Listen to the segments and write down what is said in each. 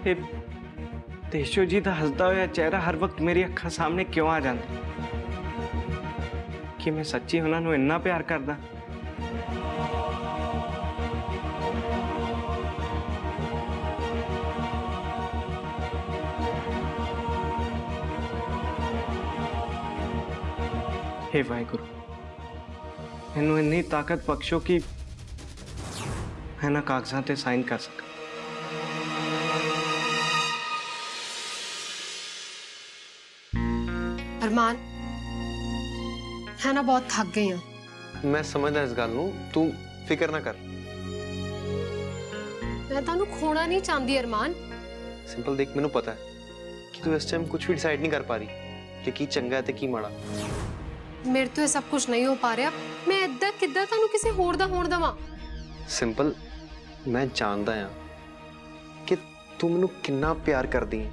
ਇਹ ਦੇਸ਼ੋ ਜੀ ਦਾ ਹੱਸਦਾ ਹੋਇਆ ਚਿਹਰਾ ਹਰ ਵਕਤ ਮੇਰੀ ਅੱਖਾਂ ਸਾਹਮਣੇ ਕਿਉਂ ਆ ਜਾਂਦਾ? ਕਿ ਮੈਂ ਸੱਚੀ ਉਹਨਾਂ ਨੂੰ ਇੰਨਾ ਪਿਆਰ ਕਰਦਾ? हे वाहिगुरु, मैनू इन्नी ताकत बख्शो कि मैं ना कागजां ते साइन कर सका। अरमान, है ना बहुत थक गई हूं। मैं समझदा इस गल नूं, तू फिक्र ना कर। मैं तानू खोना नहीं चाहती अरमान। सिंपल देख, मैनू पता है कि तू इस टाइम कुछ भी डिसाइड नहीं कर पा रही कि की चंगा है ते की माड़ा। मेरे तो ये सब कुछ नहीं हो पा रहा। मैं इदा किदा तानू किसी होर दा होण दवां? सिंपल, मैं जानदा हां कि तू मैनू कितना प्यार करदी है,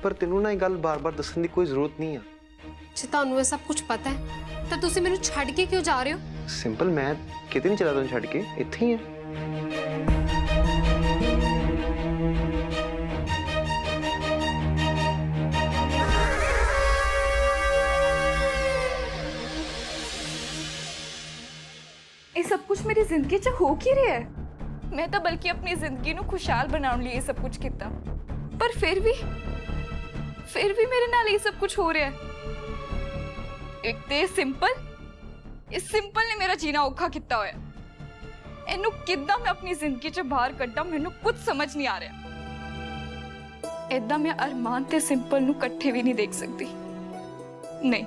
पर तेनू ना ये गल बार-बार दस्सण दी कोई जरूरत नहीं है। जे तानू ये सब कुछ पता है तो तुसी मेनू छड्ड के क्यों जा रहे हो? सिंपल, मैं किते नहीं चला तैनू छड्ड के, इत्थे ही है। ये सब कुछ मेरी जिंदगी च हो की रहा है? मैं तो बल्कि अपनी जिंदगी नू खुशहाल बनाने लिए सब कुछ किया, पर फिर भी मेरे नाल ये सब कुछ हो रहा है। एक तो सिंपल ने मेरा जीना औखा किया होया। इनू किद्दां मैं अपनी जिंदगी च बाहर कड्डां, मैनू कुछ समझ नहीं आ रहा। इदां मैं अरमान ते सिंपल नू इकट्ठे भी नहीं देख सकती। नहीं,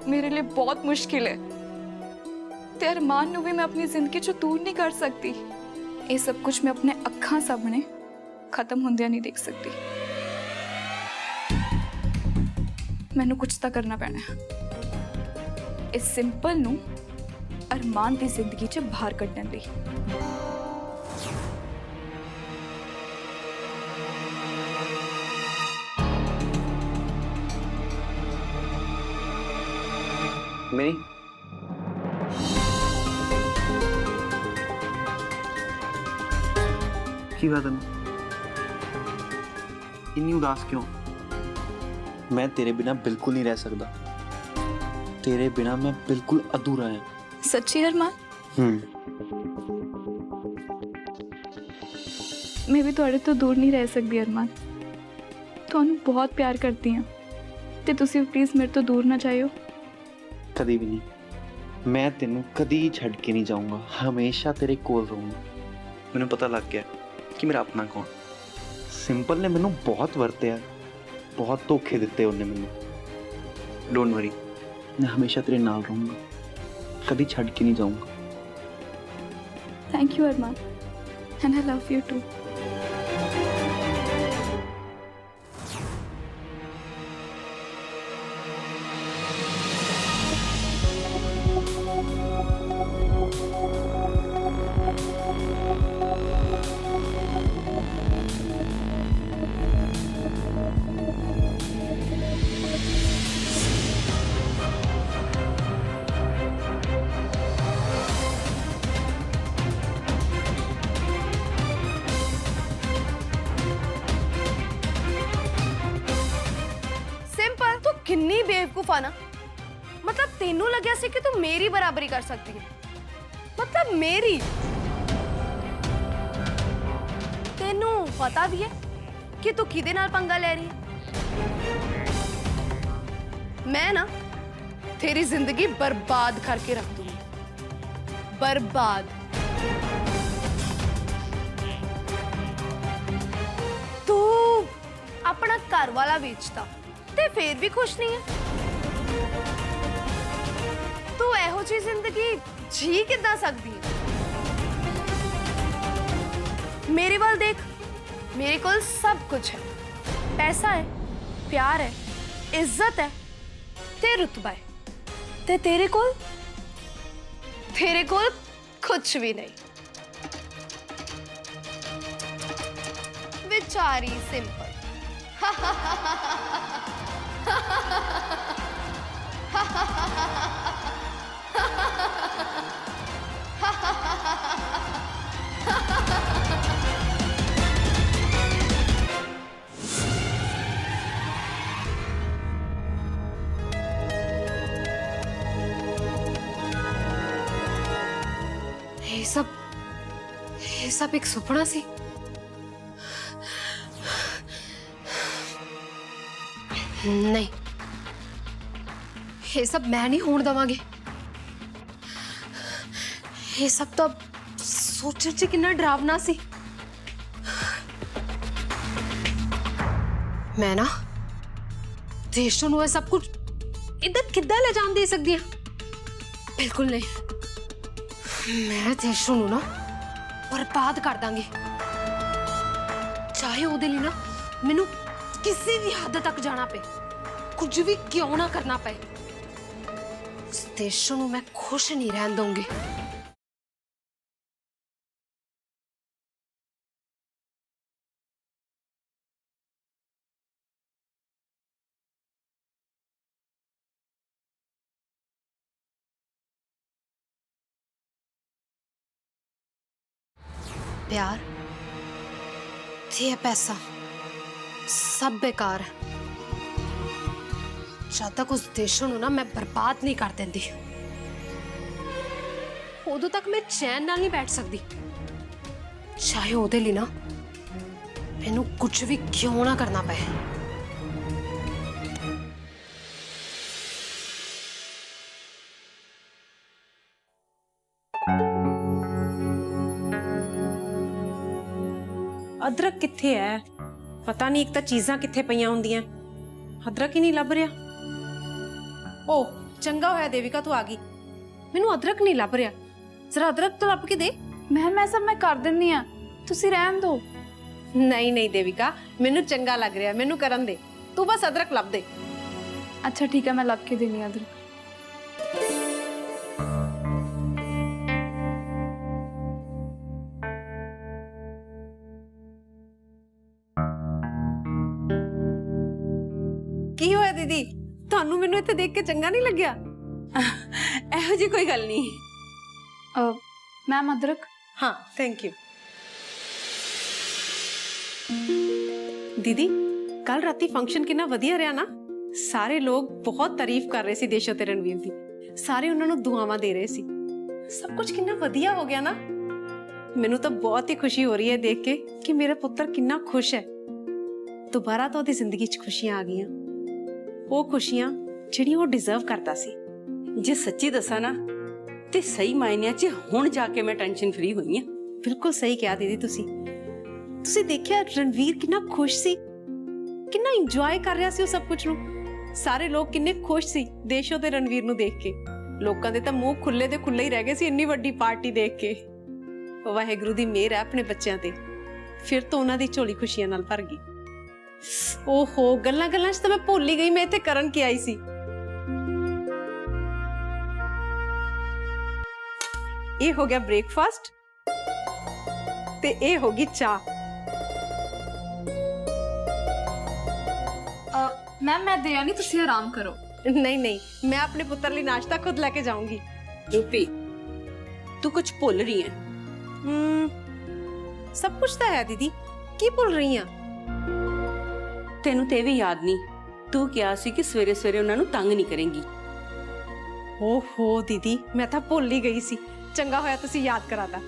मेरे लिए बहुत मुश्किल है। ते अरमान नू भी मैं अपनी जिंदगी चो दूर नहीं कर सकती। ये सब कुछ मैं अपने अखां सामने खत्म होंदियां नहीं देख सकती। मैनू कुछ तो करना पैना है। इस सिंपल नू अरमान की जिंदगी च बाहर कड्ढण लई। मेरी की बात है? इन्नी उदास क्यों? मैं तेरे बिना बिल्कुल नहीं रह सकता। तेरे बिना मैं बिल्कुल अधूरा है। सच्ची अरमान? मैं भी तुहाडे तो दूर नहीं रह सकती अरमान। तुहानू बहुत प्यार करती हूँ, ते तुसी प्लीज मेरे तो दूर ना जाइयो। कभी भी नहीं। मैं तेनू कदी छड़ के नहीं जाऊंगा, हमेशा तेरे कोल रहूंगा। मैनू पता लग गया कि मेरा अपना कौन। सिंपल ने मैनू बहुत वरत्या, बहुत धोखे दिते उन्हें मैनू। डोंट वरी, मैं हमेशा तेरे नाल रहूंगा, कभी छड़ के नहीं जाऊंगा। Thank you Arman, and I love you too. किन्नी बेवकूफ आ ना। मतलब तेनू लग्या सी कि तू मेरी बराबरी कर सकती है। मतलब मेरी? तेनू पता भी है कि तू किदे नाल पंगा ले रही है। मैं ना तेरी जिंदगी बर्बाद करके रख दूंगी। बर्बाद। तू अपना घर वाला बेचता ते फिर भी खुश नहीं है। तू एहो जी जिंदगी जी किद्दां सकदी है? मेरे वाल देख, मेरे कोल सब कुछ है। पैसा है, प्यार है, इज्जत है, ते रुतबा है। ते तेरे कोल कुछ भी नहीं। बेचारी सिंपल। ये सब एक सुपना सी। नहीं, ये सब मैं नहीं होने दवांगी। ये सब तो अब सोचने च कितना डरावना सी। मैं ना देशों ਨੂੰ ਇਹ सब कुछ इधर किद्दां ले जान दे सकदी हां? बिल्कुल नहीं। मैं देशों ਨੂੰ ना बर्बाद कर दांगी, चाहे ਉਹਦੇ ਲਈ ना ਮੈਨੂੰ किसी भी हद तक जाना पे, कुछ भी क्यों ना करना पे। इस देशों ਨੂੰ मैं खुश नहीं रहन दूंगी। प्यार ते पैसा सब बेकार है। जब तक उस देशों ना मैं बर्बाद नहीं कर देंदी, उदों तक मैं चैन नाल नहीं बैठ सकती, चाहे ओदे लिए ना मैनू कुछ भी क्यों ना करना पे। अदरक किथे है? पता नहीं, एक तो चीज़ां किथे पईयां हुंदियां, अदरक ही नहीं लभ रहा। ओ चंगा होया देविका तू आ गई, मैनू अदरक नहीं लभ रहा। जरा अदरक तो लभ के दे। मैम मैं सब मैं कर दिंदी हां, तुसी रहन दो। नहीं नहीं देविका, मैनू चंगा लग रहा, मैनू करन दे, तू बस अदरक लभ दे। अच्छा ठीक है, मैं लब के देनी अदरक। की होया दीदी, थानू मैनू इत्थे देख के चंगा नहीं लग्या? एहो जी कोई गल नहीं। मैम अदरक। हाँ थैंक यू। दीदी कल राती फंक्शन कितना वधिया रहा ना, सारे लोग बहुत तारीफ कर रहे सी देशो ते रणवीर दी, सारे उन्होंने दुआवां दे रहे सी, सब कुछ कितना वधिया हो गया ना। मैनू तो बहुत ही खुशी हो रही है देख के कि मेरा पुत्र कितना खुश है। दोबारा तो ओदी जिंदगी च खुशियां आ गईयां, वो खुशियां जिहड़ियां वो डिजर्व करता सी। जे सच्ची दसा ना ते सही मायनिਆਂ 'ਚ ਹੁਣ ਜਾ ਕੇ ਮੈਂ ਟੈਨਸ਼ਨ ਫ੍ਰੀ ਹੋਈ ਹਾਂ। बिल्कुल सही कहा दीदी तुसी देखिया रणवीर कितना खुश सी, कितना इंजॉय कर रहा सी वो सब कुछ नू। सारे लोग किन्ने खुश सी देशों ते रणवीर नू देख के, लोकां दे तां मुंह खुले दे खुले ही रह गए सी इन्नी वड्डी पार्टी देख के। वाहिगुरू दी मेहर है अपने बच्चों ते, फिर तो उन्हां दी झोली खुशियां नाल भर गई। ओहो गल्लां गल्लां च तां मैं भुल ही गई मैं इत्थे करन के आई सी। ये हो गया ब्रेकफास्ट ते ये होगी चाह। मैम मैं दे आनी, तुसी आराम करो। नहीं नहीं, मैं अपने पुत्र लिए नाश्ता खुद लेके जाऊंगी। रूपी तू कुछ भुल रही है। सब कुछ तो है दीदी, की भूल रही हैं? तेनू ते भी याद नहीं, तू क्या सी कि सवेरे सवेरे उन्हां नू तंग नहीं करेंगी। ओहो दीदी मैं तो भूल ही गई सी, चंगा होया तुसी याद कराता।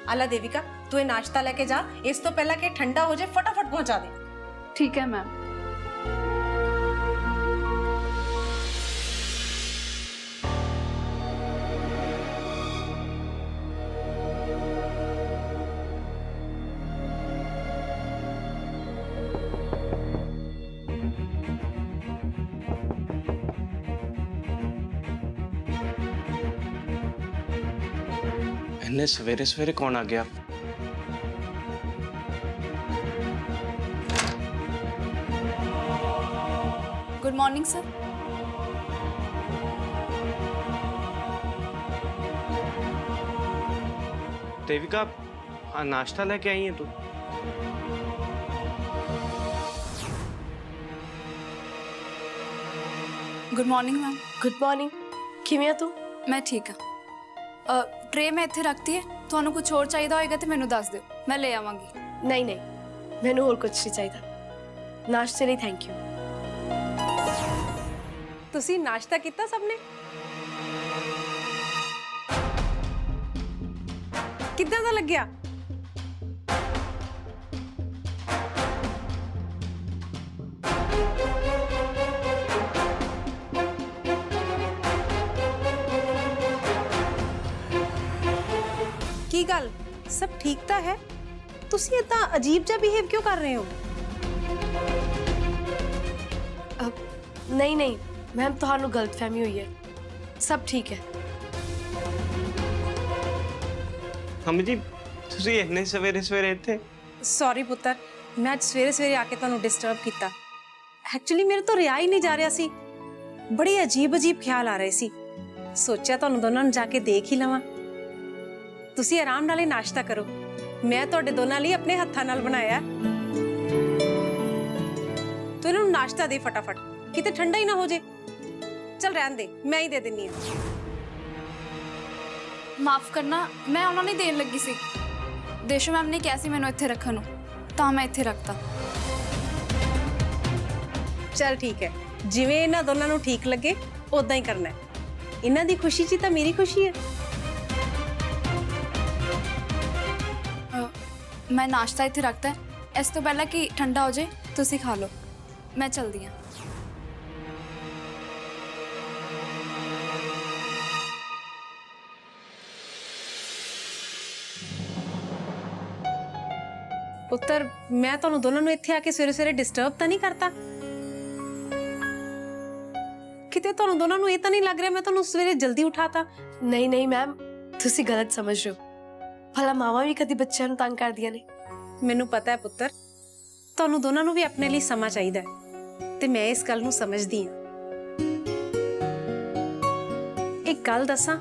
आला देविका तू ये नाश्ता लेके जा, इस तो पहला कि ठंडा हो जाए फटाफट पहुंचा दे। ठीक है मैम। इन्ने सवेरे सवेरे कौन आ गया? Good morning sir. देविका नाश्ता लेके आई है तू? Good morning ma'am. Good morning, किवें आ तू? मैं ठीक हाँ। ट्रे मैं इत्थे रखती है, तुहानू कुछ और चाहिए होएगा तो मैनू दस दिओ, मैं ले आवांगी। नहीं नहीं, मैनू और कुछ नहीं चाहिए। नाश्ते लिए थैंक यू। तुसी नाश्ता किया सबने? ਕਿੱਦਾਂ ਦਾ ਲੱਗਿਆ? ਕੀ ਗੱਲ ਸਭ ਠੀਕ ਤਾਂ ਹੈ? ਤੁਸੀਂ ਇਦਾਂ ਅਜੀਬ ਜਿਹਾ ਬਿਹੇਵ ਕਿਉਂ ਕਰ ਰਹੇ ਹੋ? नहीं नहीं मैम ਤੁਹਾਨੂੰ ਗਲਤਫਹਿਮੀ ਹੋਈ ਹੈ ਸਭ ਠੀਕ ਹੈ ਮੰਮੀ ਜੀ ਤੁਸੀਂ ਇੰਨੇ ਸਵੇਰੇ ਸਵੇਰੇ ਇੱਥੇ? ਸੌਰੀ ਪੁੱਤਰ, ਮੈਂ ਅੱਜ ਸਵੇਰੇ ਸਵੇਰੇ ਆ ਕੇ ਤੁਹਾਨੂੰ ਡਿਸਟਰਬ ਕੀਤਾ। ਐਕਚੁਅਲੀ ਮੇਰੇ ਤੋਂ ਰਿਹਾ ਹੀ ਨਹੀਂ ਜਾ ਰਿਹਾ ਸੀ, ਬੜੇ ਅਜੀਬ ਖਿਆਲ ਆ ਰਹੇ ਸੀ। ਸੋਚਿਆ ਤੁਹਾਨੂੰ ਦੋਨਾਂ ਨੂੰ ਜਾ ਕੇ ਦੇਖ ਹੀ ਲਵਾਂ। ਤੁਸੀਂ ਆਰਾਮ ਨਾਲ ਹੀ ਨਾਸ਼ਤਾ ਕਰੋ, ਮੈਂ ਤੁਹਾਡੇ ਦੋਨਾਂ ਲਈ ਆਪਣੇ ਹੱਥਾਂ ਨਾਲ ਬਣਾਇਆ। ਤੂੰ ਇਹਨਾਂ ਨੂੰ ਨਾਸ਼ਤਾ ਦੇ ਫਟਾਫਟ, ਕਿਤੇ ਠੰਡਾ ਹੀ ਨਾ ਹੋ ਜੇ। ਚਲ ਰਹਿਣ ਦੇ, ਮੈਂ ਹੀ ਦੇ ਦਿੰਨੀ ਆ। ਮਾਫ ਕਰਨਾ, ਮੈਂ ਉਹਨਾਂ ਨੂੰ ਦੇਣ ਲੱਗੀ ਸੀ। ਦੇਸ਼ੋ ਮੈਮ ਨੇ ਕਿਹਾ ਸੀ ਮੈਨੂੰ ਇੱਥੇ ਰੱਖਣ ਨੂੰ, ਤਾਂ ਮੈਂ ਇੱਥੇ ਰੱਖਤਾ। ਚਲ ਠੀਕ ਹੈ, ਜਿਵੇਂ ਇਹਨਾਂ ਦੋਨਾਂ ਨੂੰ ਠੀਕ ਲੱਗੇ ਉਦਾਂ ਹੀ ਕਰਨਾ ਹੈ। ਇਹਨਾਂ ਦੀ ਖੁਸ਼ੀ 'ਚ ਤਾਂ ਮੇਰੀ ਖੁਸ਼ੀ ਹੈ। ਮੈਂ ਨਾਸ਼ਤਾ ਇੱਥੇ ਰੱਖਤਾ ਹੈ, ਇਸ ਤੋਂ ਪਹਿਲਾਂ ਕਿ ਠੰਡਾ ਹੋ ਜਾਏ ਤੁਸੀਂ ਖਾ ਲਓ। ਮੈਂ ਚਲਦੀ ਹਾਂ। ਪੁੱਤਰ, ਮੈਂ ਤੁਹਾਨੂੰ ਦੋਨਾਂ ਨੂੰ ਇੱਥੇ ਆ ਕੇ ਸਵੇਰੇ ਸਵੇਰੇ ਡਿਸਟਰਬ ਤਾਂ ਨਹੀਂ ਕਰਤਾ? ਕਿਤੇ ਤੁਹਾਨੂੰ ਦੋਨਾਂ ਨੂੰ ਇਹ ਤਾਂ ਨਹੀਂ ਲੱਗ ਰਿਹਾ ਮੈਂ ਤੁਹਾਨੂੰ ਸਵੇਰੇ ਜਲਦੀ ਉਠਾਤਾ? ਨਹੀਂ ਨਹੀਂ ਮੈਮ ਤੁਸੀਂ ਗਲਤ ਸਮਝ ਰਹੇ ਹੋ। ਭਲਾ ਮਾਵਾਂ ਵੀ ਕਦੀ ਬੱਚਿਆਂ ਨੂੰ ਤੰਗ ਕਰਦੀਆਂ ਨੇ? ਮੈਨੂੰ ਪਤਾ ਹੈ ਪੁੱਤਰ, ਤੁਹਾਨੂੰ ਦੋਨਾਂ ਨੂੰ ਵੀ ਆਪਣੇ ਲਈ ਸਮਾਂ ਚਾਹੀਦਾ ਹੈ ਤੇ ਮੈਂ ਇਸ ਗੱਲ ਨੂੰ ਸਮਝਦੀ ਹਾਂ। ਇੱਕ ਗੱਲ ਦੱਸਾਂ,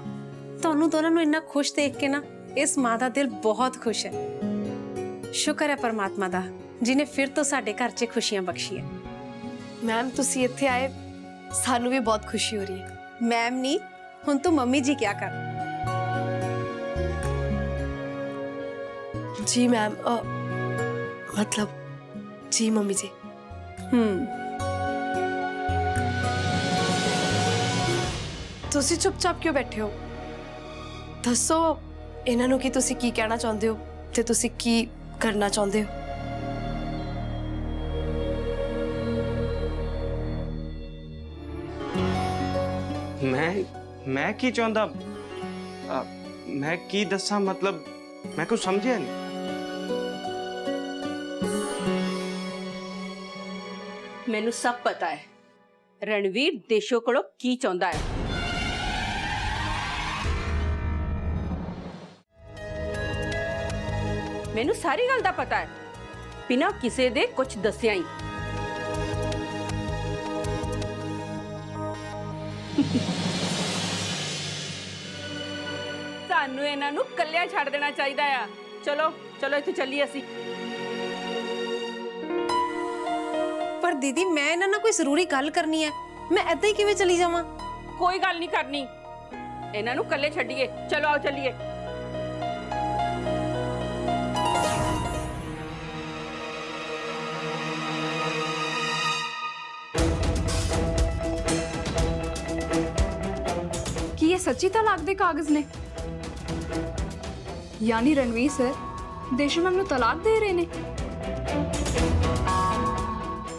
ਤੁਹਾਨੂੰ ਦੋਨਾਂ ਨੂੰ ਇੰਨਾ ਖੁਸ਼ ਦੇਖ ਕੇ ਨਾ ਇਸ ਮਾਂ ਦਾ ਦਿਲ ਬਹੁਤ ਖੁਸ਼ ਹੈ। ਸ਼ੁਕਰ ਹੈ ਪਰਮਾਤਮਾ ਦਾ ਜਿਨੇ ਫਿਰ ਤੋਂ ਸਾਡੇ ਘਰ 'ਚ ਖੁਸ਼ੀਆਂ ਬਖਸ਼ੀਆਂ। ਮੈਮ ਤੁਸੀਂ ਇੱਥੇ ਆਏ ਸਾਨੂੰ ਵੀ ਬਹੁਤ ਖੁਸ਼ੀ ਹੋ ਰਹੀ ਹੈ। ਮੈਮ ਨਹੀਂ, ਹੁਣ ਤੂੰ ਮੰਮੀ ਜੀ ਕਿਆ ਕਰ। जी मैम मतलब जी मम्मी जी। ਤੁਸੀਂ ਚੁੱਪਚਾਪ ਕਿਉਂ ਬੈਠੇ ਹੋ? ਦੱਸੋ ਇਹਨਾਂ ਨੂੰ ਕਿ ਤੁਸੀਂ ਕੀ ਕਹਿਣਾ ਚਾਹੁੰਦੇ ਹੋ ਤੇ ਤੁਸੀਂ ਕੀ ਕਰਨਾ ਚਾਹੁੰਦੇ ਹੋ? ਮੈਂ ਕੀ ਚਾਹੁੰਦਾ? ਮੈਂ ਕੀ ਦੱਸਾਂ? मतलब मैं कुछ समझिया नहीं। ਮੈਨੂੰ ਸਭ ਪਤਾ ਹੈ ਰਣਵੀਰ ਦੇਸ਼ੋ ਕੋਲੋਂ ਕੀ ਚਾਹੁੰਦਾ ਹੈ। ਮੈਨੂੰ ਸਾਰੀ ਗੱਲ ਦਾ ਪਤਾ ਹੈ, ਬਿਨਾਂ ਕਿਸੇ ਦੇ ਕੁਝ ਦੱਸਿਆ ਹੀ। ਸਾਨੂੰ ਇਹਨਾਂ ਨੂੰ ਕੱਲਿਆਂ ਛੱਡ ਦੇਣਾ ਚਾਹੀਦਾ ਆ। ਚਲੋ ਚਲੋ ਇੱਥੇ ਚੱਲੀਏ ਅਸੀਂ। ਪਰ ਦੀਦੀ ਮੈਂ ਇਹਨਾਂ ਨਾਲ ਕੋਈ ਜ਼ਰੂਰੀ ਗੱਲ ਕਰਨੀ ਹੈ, ਮੈਂ ਏਦਾਂ ਹੀ ਕਿਵੇਂ ਚਲੀ ਜਾਵਾਂ? ਕੋਈ ਗੱਲ ਨਹੀਂ ਕਰਨੀ, ਇਹਨਾਂ ਨੂੰ ਕੱਲੇ ਛੱਡੀਏ। ਚਲੋ ਆਓ ਚੱਲੀਏ। ਕੀ ਇਹ ਸੱਚੀ ਤਲਾਕ ਦੇ ਕਾਗਜ਼ ਨੇ? ਯਾਨੀ ਰਣਵੀਰ ਸਰ ਦੇਸ਼ੋ ਮੈਮ ਨੂੰ ਤਲਾਕ ਦੇ ਰਹੇ ਨੇ।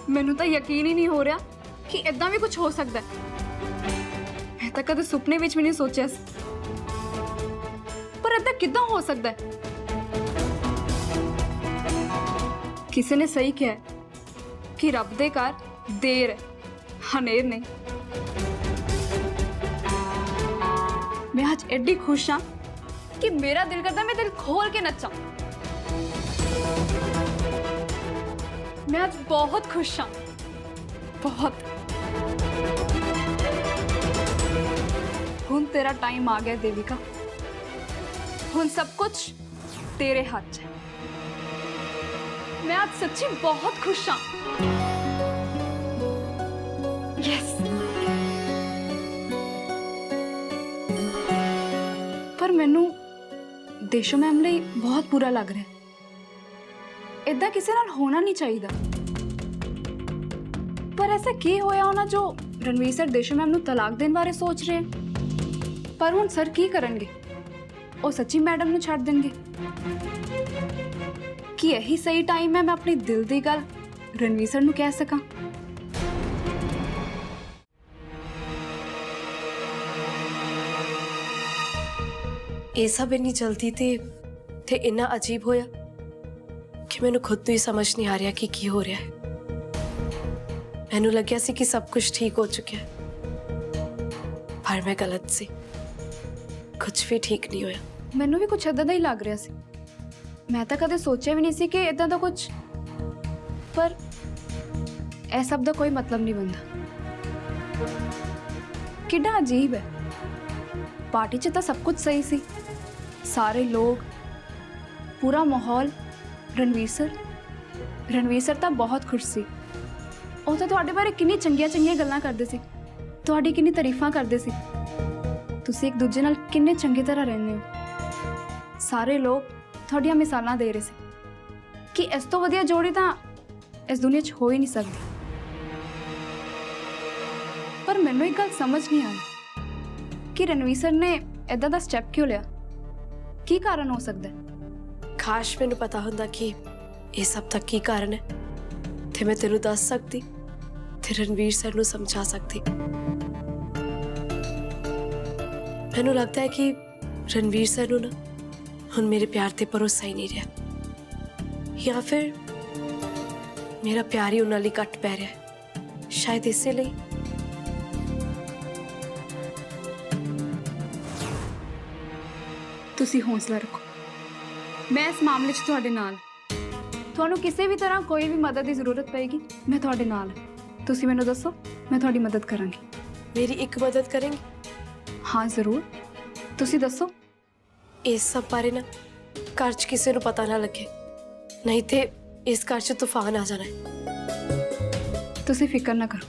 ਮੈਨੂੰ ਤਾਂ ਯਕੀਨ ਹੀ ਨਹੀਂ ਹੋ ਰਿਹਾ ਕਿ ਇਦਾਂ ਵੀ ਕੁਝ ਹੋ ਸਕਦਾ ਹੈ। ਮੈਂ ਤਾਂ ਕਦੇ ਸੁਪਨੇ ਵਿੱਚ ਵੀ ਨਹੀਂ ਸੋਚਿਆ ਸੀ, ਪਰ ਇਦਾਂ ਕਿੱਦਾਂ ਹੋ ਸਕਦਾ ਹੈ? ਕਿਸੇ ਨੇ ਸਹੀ ਕਿਹਾ ਕਿ ਰੱਬ ਦੇ ਘਰ ਦੇਰ ਹੈ, ਹਨੇਰ ਨਹੀਂ। मैं आज एडी खुश हाँ कि मेरा दिल करता मैं दिल खोल के नचा। मैं आज बहुत खुश हाँ, बहुत। हुन तेरा टाइम आ गया देविका, हुन सब कुछ तेरे हाथ है। मैं आज सच्ची बहुत खुश हाँ। यस। पर मैनू देशो मैम ਲਈ बहुत बुरा लग रहा है। इदा किसी नाल होना नहीं चाहिए। पर ऐसा की होया होना जो रणवीर सर देशो मैम ਨੂੰ ਤਲਾਕ ਦੇਣ ਬਾਰੇ सोच रहे हैं? पर हुण सर की करनगे? ਉਹ ਸੱਚੀ ਮੈਡਮ ਨੂੰ ਛੱਡ ਦੇਣਗੇ? ਕੀ ਇਹੀ ਸਹੀ ਟਾਈਮ ਹੈ ਮੈਂ ਆਪਣੀ ਦਿਲ ਦੀ ਗੱਲ ਰਣਵੀਰ ਸਰ ਨੂੰ ਕਹਿ ਸਕਾਂ? ਇਹ ਸਭ ਇੰਨੀ ਜਲਦੀ ਤੇ ਇੰਨਾ ਅਜੀਬ ਹੋਇਆ ਕਿ ਮੈਨੂੰ ਖੁਦ ਨੂੰ ਹੀ ਸਮਝ ਨਹੀਂ ਆ ਰਿਹਾ ਕਿ ਕੀ ਹੋ ਰਿਹਾ ਹੈ। ਮੈਨੂੰ ਲੱਗਿਆ ਸੀ ਕਿ ਸਭ ਕੁਝ ਠੀਕ ਹੋ ਚੁੱਕਿਆ ਹੈ, ਪਰ ਮੈਂ ਗਲਤ ਸੀ। ਕੁਝ ਵੀ ਠੀਕ ਨਹੀਂ ਹੋਇਆ। ਮੈਨੂੰ ਵੀ ਕੁਝ ਏਦਾਂ ਦਾ ਹੀ ਲੱਗ ਰਿਹਾ ਸੀ। ਮੈਂ ਤਾਂ ਕਦੇ ਸੋਚਿਆ ਵੀ ਨਹੀਂ ਸੀ ਕਿ ਇਦਾਂ ਦਾ ਕੁਝ, ਪਰ ਇਹ ਸਭ ਦਾ ਕੋਈ ਮਤਲਬ ਨਹੀਂ ਬਣਦਾ। ਕਿੱਡਾ ਅਜੀਬ ਹੈ। ਪਾਰਟੀ 'ਚ ਤਾਂ ਸਭ ਕੁਝ ਸਹੀ ਸੀ, ਸਾਰੇ ਲੋਕ, ਪੂਰਾ ਮਾਹੌਲ। ਰਣਵੀਰ ਸਰ ਤਾਂ ਬਹੁਤ ਖੁਸ਼ ਸੀ। ਉਹ ਤਾਂ ਤੁਹਾਡੇ ਬਾਰੇ ਕਿੰਨੀ ਚੰਗੀਆਂ ਗੱਲਾਂ ਕਰਦੇ ਸੀ, ਤੁਹਾਡੀ ਕਿੰਨੀ ਤਾਰੀਫਾਂ ਕਰਦੇ ਸੀ। ਤੁਸੀਂ ਇੱਕ ਦੂਜੇ ਨਾਲ ਕਿੰਨੇ ਚੰਗੀ ਤਰ੍ਹਾਂ ਰਹਿੰਦੇ ਹੋ। ਸਾਰੇ ਲੋਕ ਤੁਹਾਡੀਆਂ ਮਿਸਾਲਾਂ ਦੇ ਰਹੇ ਸੀ ਕਿ ਇਸ ਤੋਂ ਵਧੀਆ ਜੋੜੀ ਤਾਂ ਇਸ ਦੁਨੀਆ 'ਚ ਹੋ ਹੀ ਨਹੀਂ ਸਕਦੀ। ਪਰ ਮੈਨੂੰ ਇੱਕ ਗੱਲ ਸਮਝ ਨਹੀਂ ਆਈ ਕਿ ਰਣਵੀਰ ਸਰ ਨੇ ਇਦਾਂ ਦਾ ਸਟੈਪ ਕਿਉਂ ਲਿਆ। ਕੀ ਕਾਰਨ ਹੋ ਸਕਦਾ ਹੈ? ਕਾਸ਼ ਮੈਨੂੰ ਪਤਾ ਹੁੰਦਾ ਕਿ ਇਹ ਸਭ ਦਾ ਕੀ ਕਾਰਨ ਹੈ ਤੇ ਮੈਂ ਤੈਨੂੰ ਦੱਸ ਸਕਦੀ ਤੇ ਰਣਵੀਰ ਸਰ ਨੂੰ ਸਮਝਾ ਸਕਦੀ। ਮੈਨੂੰ ਲੱਗਦਾ ਹੈ ਕਿ ਰਣਵੀਰ ਸਰ ਨੂੰ ਨਾ ਹੁਣ ਮੇਰੇ ਪਿਆਰ ਤੇ ਭਰੋਸਾ ਹੀ ਨਹੀਂ ਰਿਹਾ, ਜਾਂ ਫਿਰ ਮੇਰਾ ਪਿਆਰ ਹੀ ਉਹਨਾਂ ਲਈ ਘੱਟ ਪੈ ਰਿਹਾ ਹੈ। ਸ਼ਾਇਦ ਇਸੇ ਲਈ ਤੁਸੀਂ ਹੌਸਲਾ ਰੱਖੋ, ਮੈਂ ਇਸ ਮਾਮਲੇ 'ਚ ਤੁਹਾਡੇ ਨਾਲ। ਤੁਹਾਨੂੰ ਕਿਸੇ ਵੀ ਤਰ੍ਹਾਂ ਕੋਈ ਵੀ ਮਦਦ ਦੀ ਜ਼ਰੂਰਤ ਪਏਗੀ, ਮੈਂ ਤੁਹਾਡੇ ਨਾਲ ਹਾਂ। ਤੁਸੀਂ ਮੈਨੂੰ ਦੱਸੋ, ਮੈਂ ਤੁਹਾਡੀ ਮਦਦ ਕਰਾਂਗੀ। ਮੇਰੀ ਇੱਕ ਮਦਦ ਕਰੇਂਗੇ? ਹਾਂ ਜ਼ਰੂਰ, ਤੁਸੀਂ ਦੱਸੋ। ਇਸ ਸਭ ਬਾਰੇ ਨਾ ਘਰ 'ਚ ਕਿਸੇ ਨੂੰ ਪਤਾ ਨਾ ਲੱਗੇ, ਨਹੀਂ ਤੇ ਇਸ ਘਰ 'ਚ ਤੂਫਾਨ ਆ ਜਾਣਾ ਹੈ। ਤੁਸੀਂ ਫਿਕਰ ਨਾ ਕਰੋ,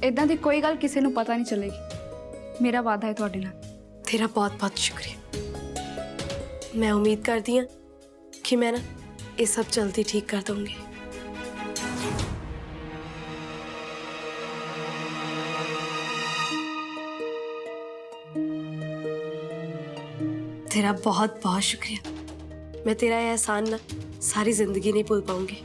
ਇਦਾਂ ਦੀ ਕੋਈ ਗੱਲ ਕਿਸੇ ਨੂੰ ਪਤਾ ਨਹੀਂ ਚੱਲੇਗੀ। ਮੇਰਾ ਵਾਅਦਾ ਹੈ ਤੁਹਾਡੇ ਨਾਲ। ਤੇਰਾ ਬਹੁਤ ਬਹੁਤ ਸ਼ੁਕਰੀਆ। ਮੈਂ ਉਮੀਦ ਕਰਦੀ ਹਾਂ ਕਿ ਮੈਂ ਨਾ ਇਹ ਸਭ ਜਲਦੀ ਠੀਕ ਕਰ ਦੂੰਗੀ। तेरा बहुत बहुत शुक्रिया। मैं तेरा यह एहसान ना सारी जिंदगी नहीं भूल पाऊंगी।